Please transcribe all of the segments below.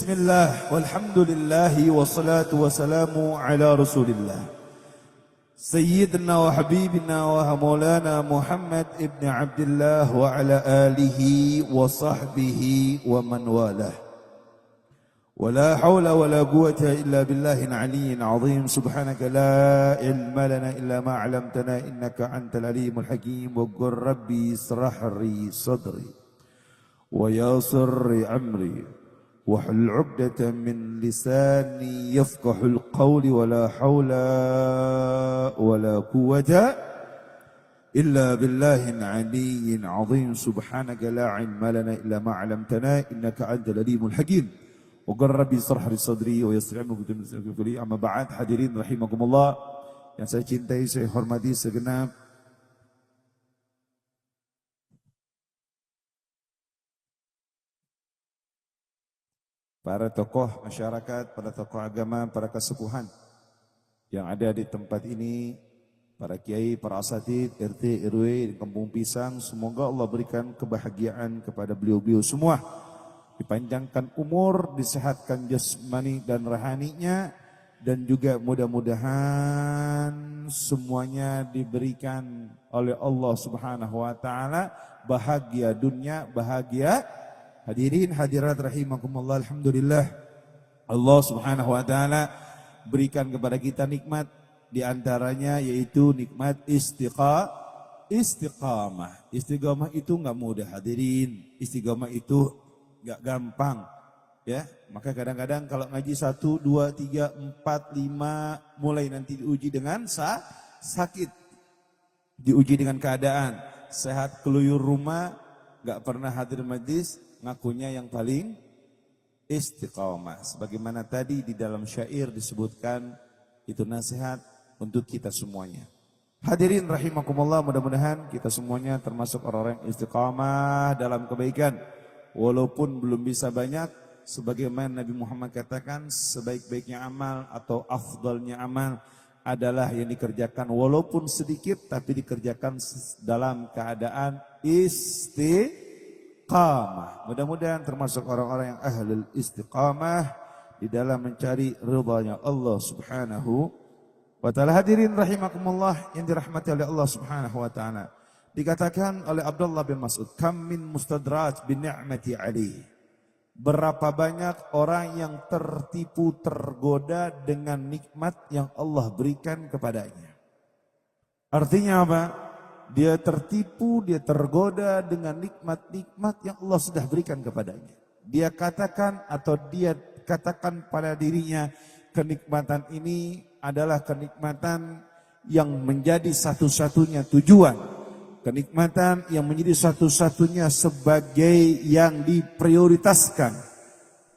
Bismillah, walhamdulillah, wassalatu wassalamu ala rasulillah Sayyidina wa habibina wa maulana Muhammad ibn Abdullah wa ala alihi wa sahbihi wa man walah Wa la hawla wa la quwata illa billahin aliyin azim Subhanaka la ilma lana illa ma 'allamtana innaka antal alimul hakim Wa qur rabbi israhri sadri wa yassir amri واحلل عقدة من لساني يفقه القول ولا حول ولا قوة إلا بالله العلي العظيم سبحانك لا علم لنا إلا ما علمتنا إنك أنت العليم الحكيم وقل ربي اشرح لي صدري ويسر أمري أما بعد hadirin rahimakumullah yang saya cintai, saya hormati segenap para tokoh masyarakat, para tokoh agama, para kesepuhan yang ada di tempat ini, para kiai, para asatid, RT, RW di Kampung Pisang, semoga Allah berikan kebahagiaan kepada beliau-beliau semua. Dipanjangkan umur, disehatkan jasmani dan rohaninya, dan juga mudah-mudahan semuanya diberikan oleh Allah Subhanahu wa taala bahagia dunia, bahagia hadirin hadirat rahimakumullah. Alhamdulillah Allah Subhanahu wa taala berikan kepada kita nikmat, di antaranya yaitu nikmat istiqamah. Istiqamah itu enggak mudah hadirin. Istiqamah itu enggak gampang ya. Maka kadang-kadang kalau ngaji 1 2 3 4 5 mulai nanti diuji dengan sakit. Diuji dengan keadaan sehat keluyur rumah, enggak pernah hadir majlis, ngakunya yang paling istiqamah. Sebagaimana tadi di dalam syair disebutkan, itu nasihat untuk kita semuanya. Hadirin rahimakumullah, mudah-mudahan kita semuanya termasuk orang-orang istiqamah dalam kebaikan. Walaupun belum bisa banyak, sebagaimana Nabi Muhammad katakan, sebaik-baiknya amal atau afdalnya amal adalah yang dikerjakan walaupun sedikit, tapi dikerjakan dalam keadaan istiqamah. Mudah-mudahan termasuk orang-orang yang ahlul istiqamah di dalam mencari ridhanya Allah Subhanahu wa taala. Hadirin rahimakumullah yang dirahmati oleh Allah Subhanahu wa taala. Dikatakan oleh Abdullah bin Mas'ud, kam min mustadraj bin ni'mati alaih. Berapa banyak orang yang tertipu, tergoda dengan nikmat yang Allah berikan kepadanya. Artinya apa? Dia tertipu, dia tergoda dengan nikmat-nikmat yang Allah sudah berikan kepadanya. Dia katakan atau dia katakan pada dirinya, kenikmatan ini adalah kenikmatan yang menjadi satu-satunya tujuan. Kenikmatan yang menjadi satu-satunya sebagai yang diprioritaskan.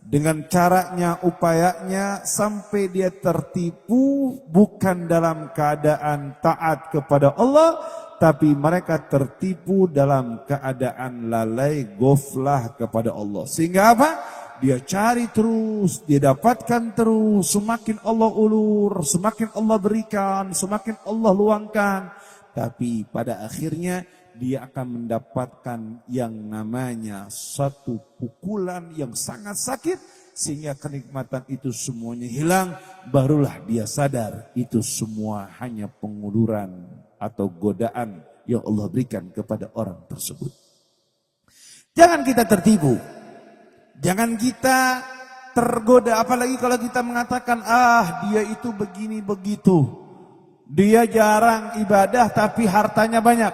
Dengan caranya, upayanya sampai dia tertipu bukan dalam keadaan taat kepada Allah, tapi mereka tertipu dalam keadaan lalai goflah kepada Allah. Sehingga apa? Dia cari terus, dia dapatkan terus, semakin Allah ulur, semakin Allah berikan, semakin Allah luangkan. Tapi pada akhirnya dia akan mendapatkan yang namanya satu pukulan yang sangat sakit. Sehingga kenikmatan itu semuanya hilang, barulah dia sadar itu semua hanya penguluran atau godaan yang Allah berikan kepada orang tersebut. Jangan kita tertipu. Jangan kita tergoda, apalagi kalau kita mengatakan, dia itu begini begitu. Dia jarang ibadah tapi hartanya banyak.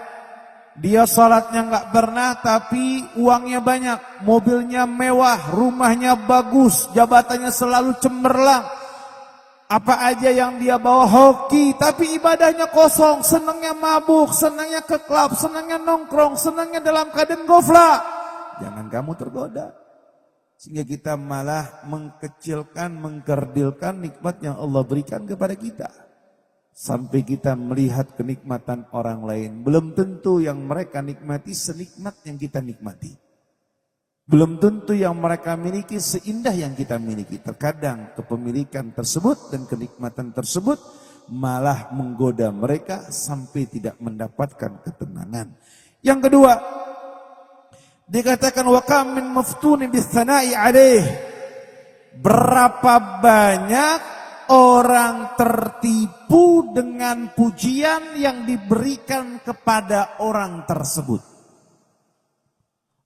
Dia salatnya enggak pernah tapi uangnya banyak. Mobilnya mewah, rumahnya bagus, jabatannya selalu cemerlang. Apa aja yang dia bawa hoki, tapi ibadahnya kosong, senangnya mabuk, senangnya ke klub, senangnya nongkrong, senangnya dalam keadaan gofla. Jangan kamu tergoda. Sehingga kita malah mengkecilkan, mengkerdilkan nikmat yang Allah berikan kepada kita. Sampai kita melihat kenikmatan orang lain. Belum tentu yang mereka nikmati senikmat yang kita nikmati. Belum tentu yang mereka miliki seindah yang kita miliki. Terkadang kepemilikan tersebut dan kenikmatan tersebut malah menggoda mereka sampai tidak mendapatkan ketenangan. Yang kedua, dikatakan wa kam min maftuni bis sana'i alaih. berapa banyak orang tertipu dengan pujian yang diberikan kepada orang tersebut.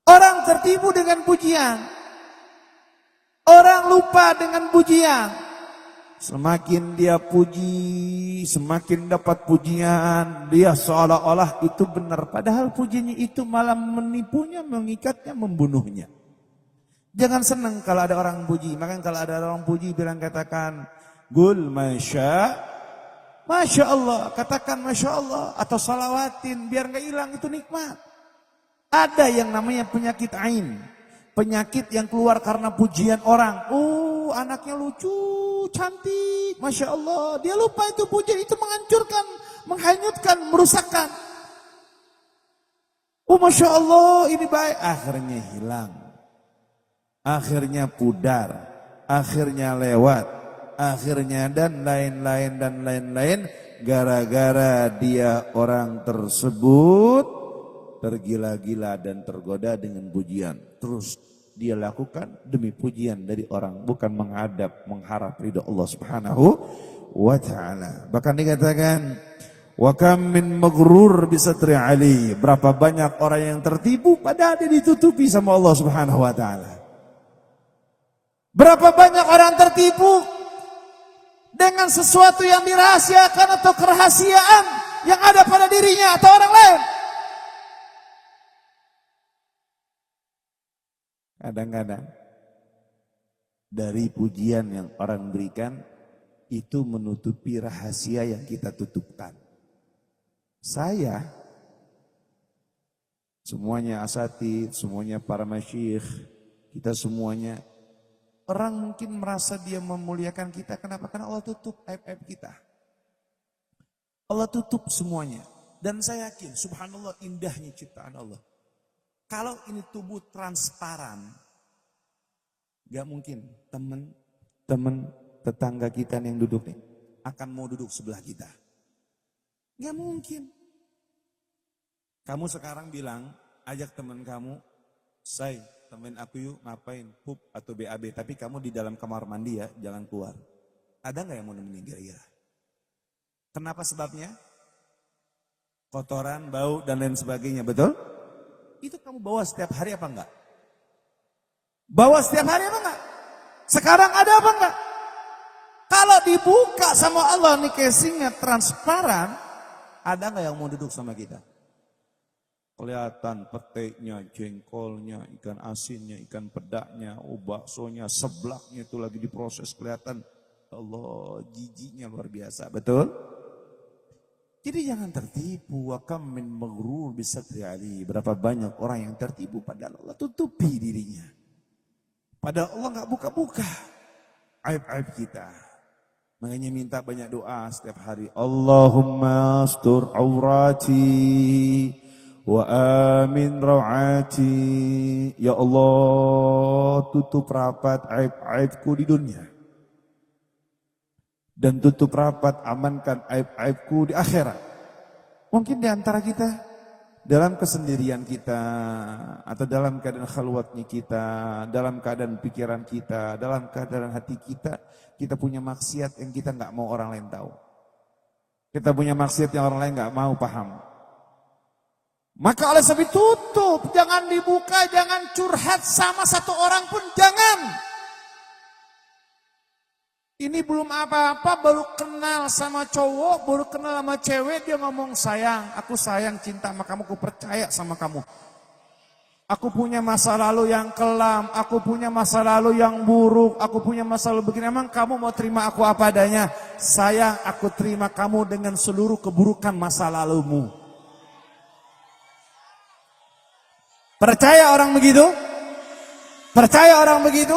Orang tertipu dengan pujian. Orang lupa dengan pujian. Semakin dia puji, semakin dapat pujian, dia seolah-olah itu benar. Padahal pujiannya itu malah menipunya, mengikatnya, membunuhnya. Jangan senang kalau ada orang puji. Maka kalau ada orang puji bilang katakan, Gul Masya Allah. Katakan Masya Allah atau salawatin biar gak hilang itu nikmat. Ada yang namanya penyakit ain. Penyakit yang keluar karena pujian orang. Oh anaknya lucu, cantik, Masya Allah. Dia lupa itu pujian itu menghancurkan, menghanyutkan, merusakkan. Oh Masya Allah ini baik. Akhirnya hilang. Akhirnya pudar. Akhirnya lewat. Akhirnya dan lain-lain. Gara-gara dia orang tersebut tergila-gila dan tergoda dengan pujian. Terus dia lakukan demi pujian dari orang. Bukan mengharap ridho Allah subhanahu wa ta'ala. Bahkan dikatakan, wa kam min maghrur bisatri ali. Berapa banyak orang yang tertipu padahal dia ditutupi sama Allah subhanahu wa ta'ala. Berapa banyak orang tertipu dengan sesuatu yang dirahasiakan atau kerahasiaan yang ada pada dirinya atau orang lain. Kadang-kadang dari pujian yang orang berikan itu menutupi rahasia yang kita tutupkan. Saya, semuanya asatidz, semuanya para masyayikh, kita semuanya, orang mungkin merasa dia memuliakan kita. Kenapa? Karena Allah tutup aib-aib kita. Allah tutup semuanya. Dan saya yakin, subhanallah indahnya ciptaan Allah. Kalau ini tubuh transparan, gak mungkin teman tetangga kita yang duduk nih akan mau duduk sebelah kita. Gak mungkin. Kamu sekarang bilang, ajak teman kamu, say, temen aku yuk ngapain, pup atau BAB. Tapi kamu di dalam kamar mandi ya, jangan keluar. Ada gak yang mau nemenin kira-kira? Kenapa sebabnya? Kotoran, bau, dan lain sebagainya, betul? Itu kamu bawa setiap hari apa enggak? Bawa setiap hari apa enggak? Sekarang ada apa enggak? Kalau dibuka sama Allah nih casingnya transparan, ada enggak yang mau duduk sama kita? Kelihatan peteknya, jengkolnya, ikan asinnya, ikan pedaknya, baksonya, seblaknya itu lagi diproses kelihatan. Allah, jijiknya luar biasa, betul? Jadi jangan tertipu. Wa kam min maghrur bisatri ali. Berapa banyak orang yang tertipu padahal Allah tutupi dirinya. Padahal Allah enggak buka-buka aib-aib kita. Makanya minta banyak doa setiap hari. Allahumma astur aurati wa amin rawati. Ya Allah, tutup rapat aib-aibku di dunia. Dan tutup rapat, amankan aib-aibku di akhirat. Mungkin di antara kita, dalam kesendirian kita, atau dalam keadaan khalwatnya kita, dalam keadaan pikiran kita, dalam keadaan hati kita, kita punya maksiat yang kita nggak mau orang lain tahu. Kita punya maksiat yang orang lain nggak mau paham. Maka oleh sebab itu tutup, jangan dibuka, jangan curhat sama satu orang pun, jangan. Ini belum apa-apa, baru kenal sama cowok, baru kenal sama cewek, dia ngomong sayang, aku sayang, cinta sama kamu, aku percaya sama kamu. Aku punya masa lalu yang kelam, aku punya masa lalu yang buruk, aku punya masa lalu begini, emang kamu mau terima aku apa adanya? Sayang, aku terima kamu dengan seluruh keburukan masa lalumu. Percaya orang begitu? Percaya orang begitu?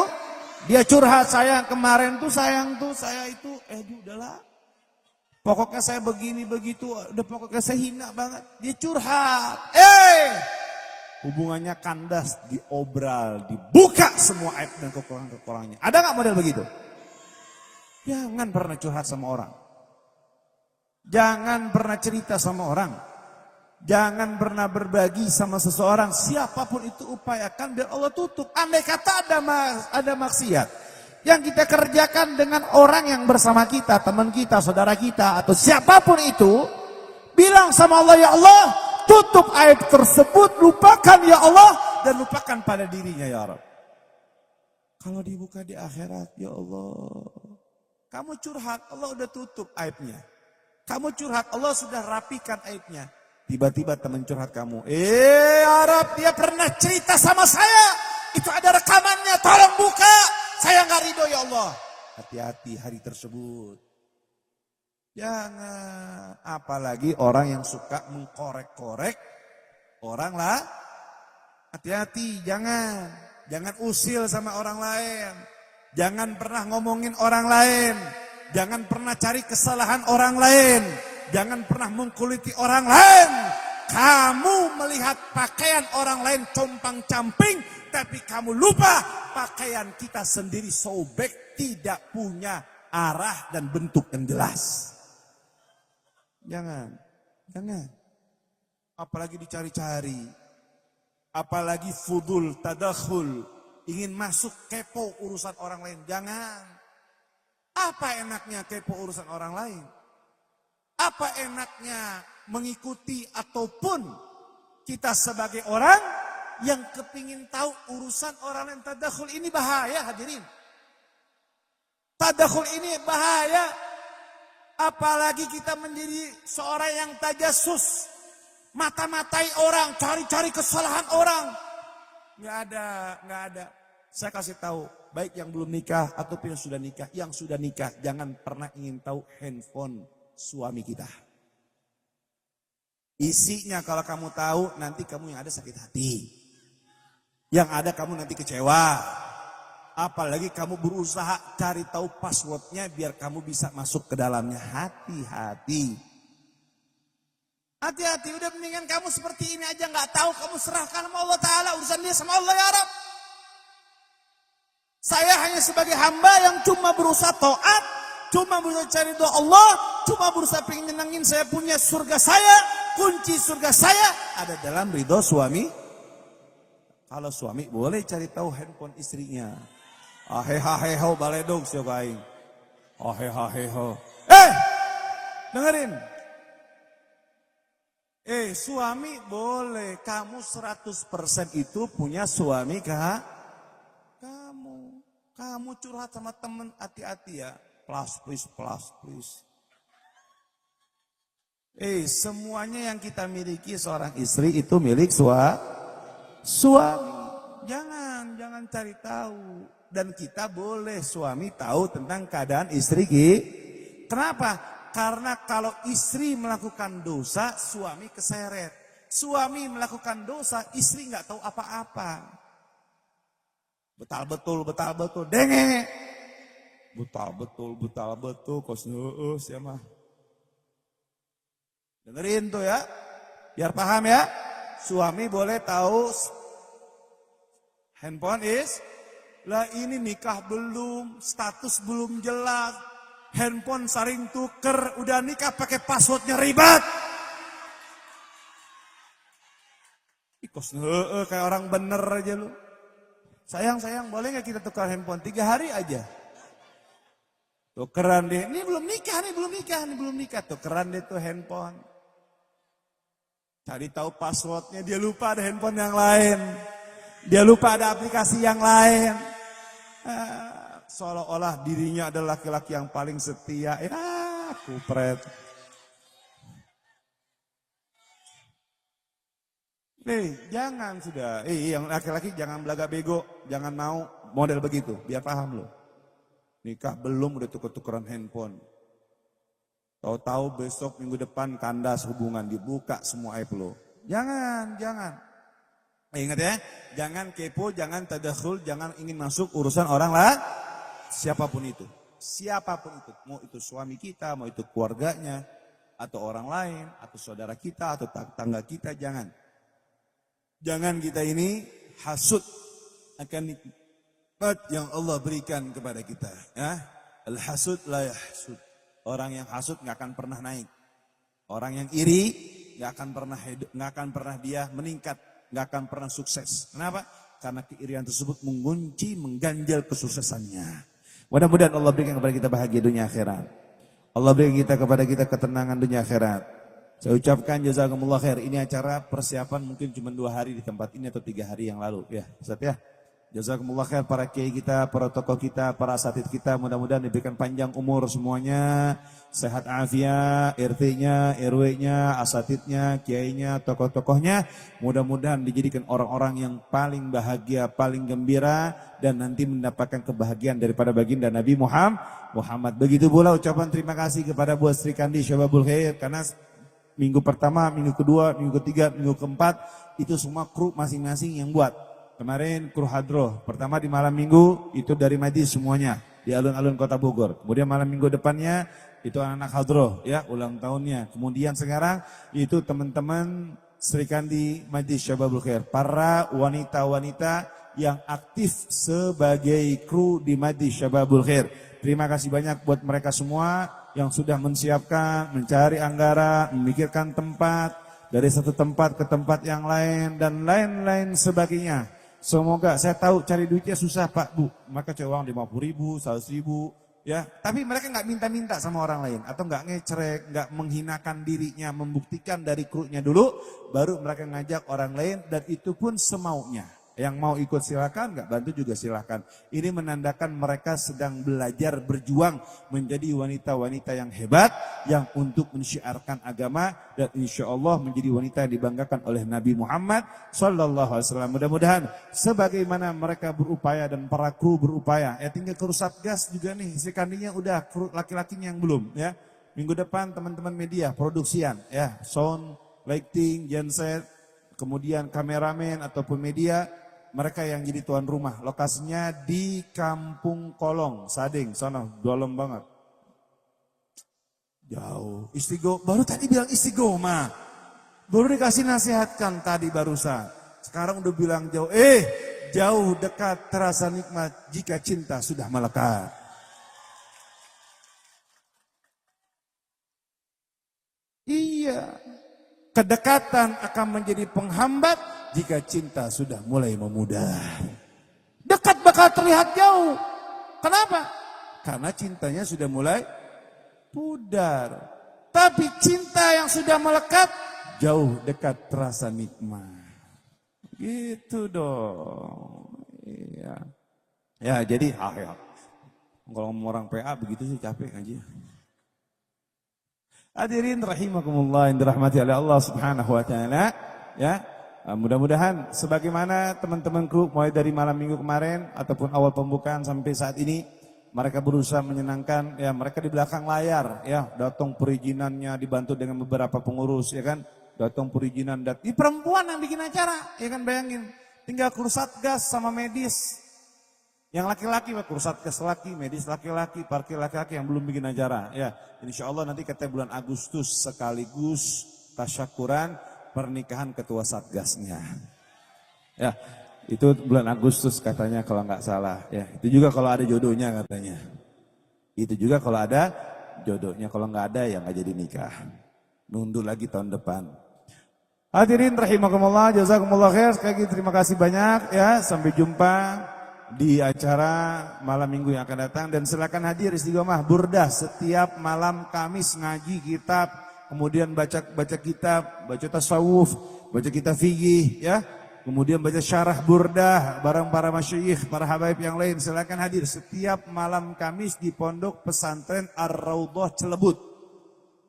Dia curhat, sayang kemarin tuh sayang tuh saya itu, udahlah. Pokoknya saya begini begitu, udah pokoknya saya hina banget. Dia curhat, hubungannya kandas, diobral, dibuka semua aib dan kekurangan-kekurangannya. Ada nggak model begitu? Jangan pernah curhat sama orang. Jangan pernah cerita sama orang. Jangan pernah berbagi sama seseorang, siapapun itu upayakan biar Allah tutup. Andai kata ada maksiat yang kita kerjakan dengan orang yang bersama kita, teman kita, saudara kita, atau siapapun itu, bilang sama Allah, ya Allah, tutup aib tersebut, lupakan ya Allah, dan lupakan pada dirinya ya Rabb. Kalau dibuka di akhirat, ya Allah, kamu curhat, Allah udah tutup aibnya. Kamu curhat, Allah sudah rapikan aibnya. Tiba-tiba teman curhat kamu, Arab, dia pernah cerita sama saya. Itu ada rekamannya, tolong buka. Saya nggak ridho ya Allah. Hati-hati hari tersebut. Jangan. Apalagi orang yang suka mengkorek-korek orang lah. Hati-hati, jangan. Jangan usil sama orang lain. Jangan pernah ngomongin orang lain. Jangan pernah cari kesalahan orang lain. Jangan pernah mengkuliti orang lain. Kamu melihat pakaian orang lain compang-camping, tapi kamu lupa pakaian kita sendiri sobek, tidak punya arah dan bentuk yang jelas. Jangan. Apalagi dicari-cari. Apalagi fudul, tadakhul, ingin masuk kepo urusan orang lain. Jangan. Apa enaknya kepo urusan orang lain? Apa enaknya mengikuti ataupun kita sebagai orang yang kepingin tahu urusan orang lain? Tadakhul ini bahaya, hadirin. Tadakhul ini bahaya. Apalagi kita menjadi seorang yang tajasus. Mata-matai orang, cari-cari kesalahan orang. Nggak ada. Saya kasih tahu, baik yang belum nikah ataupun yang sudah nikah. Yang sudah nikah, jangan pernah ingin tahu handphone suami kita. Isinya kalau kamu tahu, nanti kamu yang ada sakit hati. Yang ada kamu nanti kecewa. Apalagi kamu berusaha cari tahu passwordnya biar kamu bisa masuk ke dalamnya. Hati-hati. Hati-hati, udah mendingan kamu seperti ini aja nggak tahu, kamu serahkan sama Allah Ta'ala, urusan dia sama Allah ya Rabb. Saya hanya sebagai hamba yang cuma berusaha taat, cuma berusaha cari doa Allah, cuma berusaha pengen nyenangin saya punya surga saya, kunci surga saya ada dalam ridho suami. Kalau suami boleh cari tahu handphone istrinya. Ahehaheho baledog siapa aing. Ahehaheho. Dengerin. Suami boleh, kamu 100% itu punya suami kah? Kamu curhat sama temen, hati-hati ya. Plus please. Semuanya yang kita miliki seorang istri itu milik suami. Jangan cari tahu. Dan kita boleh suami tahu tentang keadaan istri. Kenapa? Karena kalau istri melakukan dosa, suami keseret. Suami melakukan dosa, istri nggak tahu apa-apa. Betal betul, denge. Betal betul, kos siapa? Dengerin tuh ya, biar paham ya. Suami boleh tahu handphone lah ini nikah belum, status belum jelas. Handphone saling tuker, udah nikah pakai passwordnya ribet. Ikos kayak orang bener aja lu. Sayang, boleh gak kita tukar handphone 3 hari aja? Tukeran deh, ini belum nikah. Tukeran deh tuh handphone. Cari tahu passwordnya, dia lupa ada handphone yang lain. Dia lupa ada aplikasi yang lain. Seolah-olah dirinya adalah laki-laki yang paling setia. Kupret. Jangan sudah. Yang laki-laki jangan belaga bego. Jangan mau model begitu. Biar paham lo. Nikah belum udah tuker-tukeran handphone. Tahu-tahu besok minggu depan kandas hubungan. Dibuka semua aib lo. Jangan. Ingat ya. Jangan kepo, jangan tadakhul, jangan ingin masuk urusan orang lain. Siapapun itu, mau itu suami kita, mau itu keluarganya, atau orang lain, atau saudara kita, atau tetangga kita, jangan. Jangan kita ini hasud akan nikmat yang Allah berikan kepada kita. Ya, al-hasud la yahsud. Orang yang hasud nggak akan pernah naik. Orang yang iri nggak akan pernah hidup, nggak akan pernah dia meningkat, nggak akan pernah sukses. Kenapa? Karena keirian tersebut mengganjal kesuksesannya. Mudah-mudahan Allah berikan kepada kita bahagia dunia akhirat. Allah berikan kepada kita ketenangan dunia akhirat. Saya ucapkan jazakumullah khair. Ini acara persiapan mungkin cuma 2 hari di tempat ini atau 3 hari yang lalu. Ya, Ustaz ya. Jazakumullah khair para kiai kita, para tokoh kita, para asatid kita. Mudah-mudahan diberikan panjang umur semuanya. Sehat afiat, RT-nya, RW-nya, asatidnya, kiainya, tokoh-tokohnya. Mudah-mudahan dijadikan orang-orang yang paling bahagia, paling gembira. Dan nanti mendapatkan kebahagiaan daripada baginda Nabi Muhammad. Begitu pula ucapan terima kasih kepada buat Sri Kandi Syababul Khair. Karena minggu pertama, minggu kedua, minggu ketiga, minggu keempat. Itu semua kru masing-masing yang buat. Kemarin kru hadroh, pertama di malam minggu itu dari Madis semuanya, di alun-alun kota Bogor. Kemudian malam minggu depannya itu anak-anak hadroh, ya ulang tahunnya. Kemudian sekarang itu teman-teman Sri Kandi Madis Syababul Khair, para wanita-wanita yang aktif sebagai kru di Madis Syababul Khair. Terima kasih banyak buat mereka semua yang sudah menyiapkan, mencari anggaran, memikirkan tempat, dari satu tempat ke tempat yang lain, dan lain-lain sebagainya. Semoga, saya tahu cari duitnya susah Pak Bu, maka cari uang 50.000, 100.000, ya. Tapi mereka nggak minta-minta sama orang lain, atau nggak ngecerek, nggak menghinakan dirinya, membuktikan dari krunya dulu, baru mereka ngajak orang lain, dan itu pun semaunya. Yang mau ikut silakan, nggak bantu juga silakan. Ini menandakan mereka sedang belajar berjuang menjadi wanita-wanita yang hebat, yang untuk mensyiarkan agama, dan insya Allah menjadi wanita yang dibanggakan oleh Nabi Muhammad Sallallahu Alaihi Wasallam. Mudah-mudahan sebagaimana mereka berupaya dan para kru berupaya, ya tinggal kru Satgas juga nih, Sri Kandinya udah, kru laki-lakinya yang belum, ya. Minggu depan teman-teman media, produksian, ya, sound, lighting, genset, kemudian kameramen ataupun media. Mereka yang jadi tuan rumah. Lokasinya di Kampung Kolong, Sading, sana dalam banget. Jauh. Baru tadi bilang istiqomah. Baru dikasih nasihatkan tadi barusan. Sekarang udah bilang jauh. Jauh, dekat, terasa nikmat jika cinta sudah melekat. Iya. Kedekatan akan menjadi penghambat jika cinta sudah mulai memudar. Dekat bakal terlihat jauh. Kenapa? Karena cintanya sudah mulai pudar. Tapi cinta yang sudah melekat, jauh, dekat, terasa nikmat. Gitu dong. Iya. Ya jadi, ya. Kalau ngomong orang PA begitu sih capek aja. Hadirin rahimakumullah yang dirahmati oleh Allah Subhanahu wa taala, ya. Mudah-mudahan sebagaimana teman-teman kru mulai dari malam minggu kemarin ataupun awal pembukaan sampai saat ini mereka berusaha menyenangkan, ya, mereka di belakang layar, ya, datang perizinannya dibantu dengan beberapa pengurus, ya kan. Datang perizinan, ini perempuan yang bikin acara, ya kan, bayangin. Tinggal kru Satgas sama medis. Yang laki-laki, kru Satgas laki, medis laki-laki, parkir laki-laki yang belum bikin acara. Ya, insya Allah nanti katanya bulan Agustus sekaligus tasyakuran pernikahan ketua Satgasnya. Ya, itu bulan Agustus katanya kalau nggak salah. Ya, itu juga kalau ada jodohnya katanya. Itu juga kalau ada jodohnya, kalau nggak ada ya nggak jadi nikah. Nundur lagi tahun depan. Hadirin rahimakumullah, jazakumullah khair. Sekali lagi terima kasih banyak, ya. Sampai jumpa di acara malam minggu yang akan datang, dan silakan hadir istiqomah burdah setiap malam Kamis ngaji kitab, kemudian baca kitab, baca tasawuf, baca kitab fikih, ya, kemudian baca syarah burdah bareng para masyayikh, para habaib yang lain. Silakan hadir setiap malam Kamis di Pondok Pesantren Ar-Raudhah Celebut.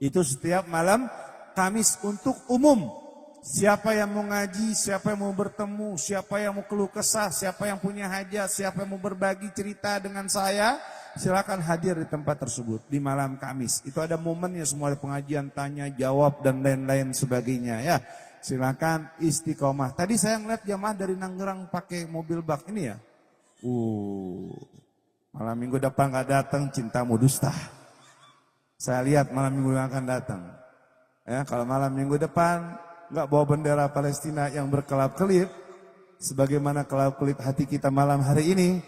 Itu setiap malam Kamis untuk umum. Siapa yang mau ngaji, siapa yang mau bertemu, siapa yang mau keluh kesah, siapa yang punya hajat, siapa yang mau berbagi cerita dengan saya, silakan hadir di tempat tersebut di malam Kamis. Itu ada momennya semua, ada pengajian, tanya, jawab, dan lain-lain sebagainya, ya. Silakan istiqomah. Tadi saya ngeliat jamaah dari Tangerang pakai mobil bak ini, ya. Malam minggu depan gak datang, cintamu dusta. Saya lihat malam minggu yang akan datang. Ya, kalau malam minggu depan nggak bawa bendera Palestina yang berkelap-kelip, sebagaimana kelap-kelip hati kita malam hari ini,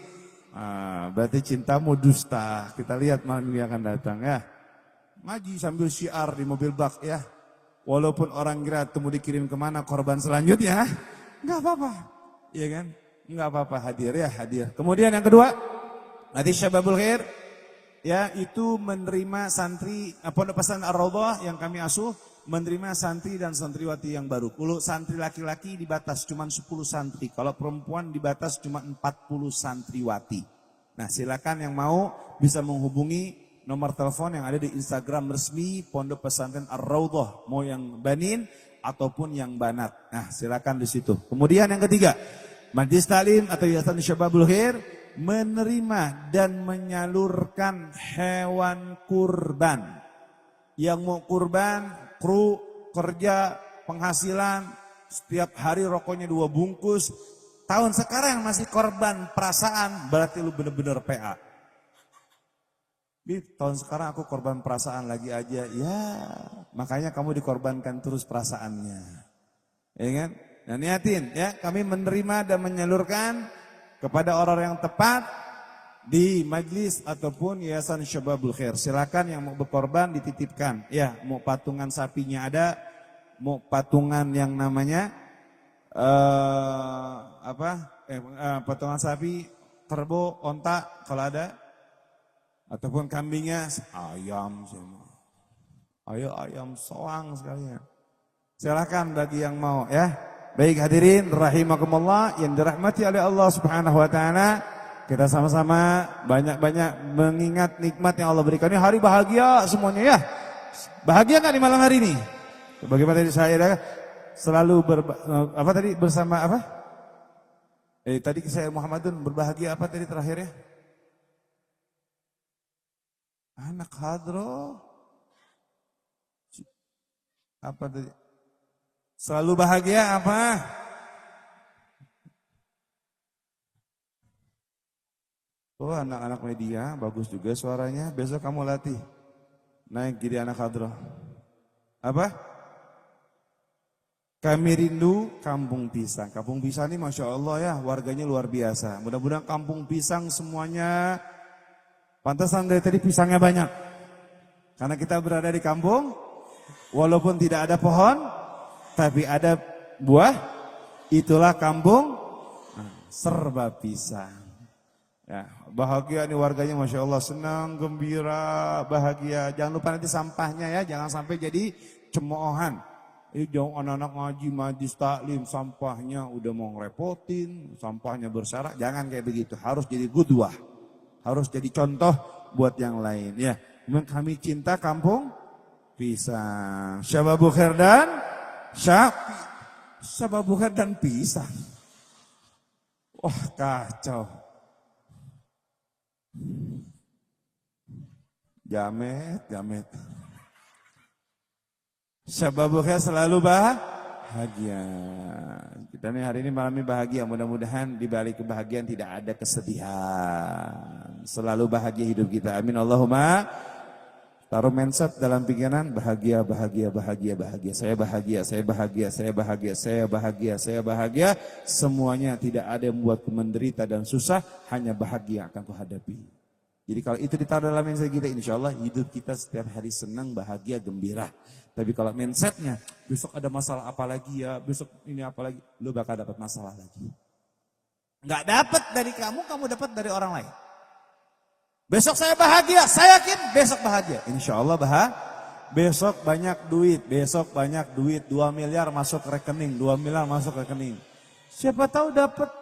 berarti cintamu dusta. Kita lihat malam ini akan datang, ya. Ngaji sambil syiar di mobil bak, ya. Walaupun orang kira temu dikirim kemana korban selanjutnya, nggak apa-apa, iya kan? Nggak apa-apa, hadir, ya, hadir. Kemudian yang kedua, Nanti Syababul Khair ya itu menerima santri Pondok Pesantren Ar-Raudhah yang kami asuh, menerima santri dan santriwati yang baru. Kalau santri laki-laki dibatas cuma 10 santri, kalau perempuan dibatas cuma 40 santriwati. Nah, silakan yang mau bisa menghubungi nomor telepon yang ada di Instagram resmi Pondok Pesantren Ar-Raudhah, mau yang banin ataupun yang banat. Nah, silakan di situ. Kemudian yang ketiga, Majlis Taklim atau Yayasan Syababul Khair menerima dan menyalurkan hewan kurban. Yang mau kurban, kru, kerja, penghasilan, setiap hari rokoknya 2 bungkus. Tahun sekarang masih korban perasaan, berarti lu bener-bener PA. Tahun sekarang aku korban perasaan lagi aja, ya makanya kamu dikorbankan terus perasaannya. Ya kan? Nah niatin ya, kami menerima dan menyalurkan kepada orang yang tepat di majlis ataupun Yayasan Syababul Khair. Silakan yang mau berkorban dititipkan. Ya, mau patungan sapinya ada, mau patungan yang namanya patungan sapi, kerbau, onta kalau ada, ataupun kambingnya, ayam semua. Ayo ayam soang sekalian. Silakan bagi yang mau ya. Baik hadirin rahimakumullah yang dirahmati oleh Allah Subhanahu wa taala, kita sama-sama banyak-banyak mengingat nikmat yang Allah berikan. Ini hari bahagia semuanya ya. Bahagia enggak di malam hari ini? Bagaimana tadi saya selalu bersama apa? Tadi saya Muhammadun berbahagia apa tadi terakhirnya? Anak hadroh. Apa tadi? Selalu bahagia apa? Oh anak-anak media, bagus juga suaranya. Besok kamu latih. Naik jadi anak hadroh. Apa? Kami rindu Kampung Pisang. Kampung Pisang ini Masya Allah ya, warganya luar biasa. Mudah-mudahan Kampung Pisang semuanya, pantasan dari tadi pisangnya banyak. Karena kita berada di kampung, walaupun tidak ada pohon, tapi ada buah, itulah kampung serba pisang. Ya, bahagia nih warganya Masya Allah, senang, gembira, bahagia. Jangan lupa nanti sampahnya ya, jangan sampai jadi cemoohan. Jauh anak-anak ngaji, majlis taklim, sampahnya udah mau ngerepotin, sampahnya bersyarat. Jangan kayak begitu, harus jadi qudwah, harus jadi contoh buat yang lain. Ya, memang kami cinta kampung pisang. Syababul Khair dan Syababul Khair dan pisang. Wah kacau. Jamet. Syababul Khair selalu bahagia. Kita nih hari ini malam ini bahagia. Mudah-mudahan di balik kebahagiaan tidak ada kesedihan. Selalu bahagia hidup kita. Amin Allahumma. Taruh mindset dalam pikiran bahagia. Saya bahagia. Semuanya tidak ada yang membuatku menderita dan susah, hanya bahagia akan kuhadapi. Jadi kalau itu ditaruh dalam mindset kita, insya Allah hidup kita setiap hari senang, bahagia, gembira. Tapi kalau mindsetnya besok ada masalah apa lagi ya, besok ini apa lagi, lu bakal dapat masalah lagi. Nggak dapat dari kamu dapat dari orang lain. Besok saya bahagia, saya yakin besok bahagia. Insya Allah besok banyak duit, 2 miliar masuk rekening, 2 miliar masuk rekening. Siapa tahu dapat,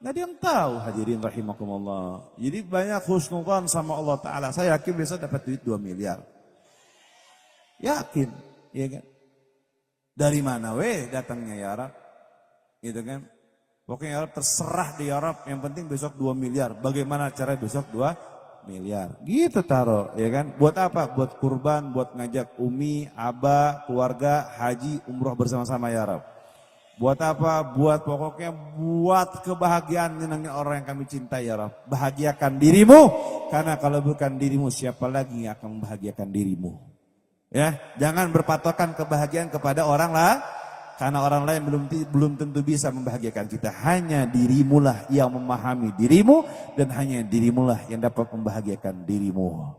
nggak ada yang tahu hadirin rahimakumullah. Jadi banyak husnudzan sama Allah Ta'ala, saya yakin besok dapat duit 2 miliar. Yakin, ya kan? Dari mana datangnya ya Arab? Gitu kan? Pokoknya ya Arab terserah di Arab, yang penting besok 2 miliar. Bagaimana cara besok 2 miliar? Gitu taruh, ya kan? Buat apa? Buat kurban, buat ngajak umi, abah, keluarga, haji, umroh bersama-sama ya Arab. Buat apa? Pokoknya buat kebahagiaan nyenangin orang yang kami cintai ya Arab. Bahagiakan dirimu, karena kalau bukan dirimu siapa lagi yang akan membahagiakan dirimu? Ya, jangan berpatokan kebahagiaan kepada orang lah, karena orang lain belum tentu bisa membahagiakan kita. Hanya dirimulah yang memahami dirimu, dan hanya dirimulah yang dapat membahagiakan dirimu.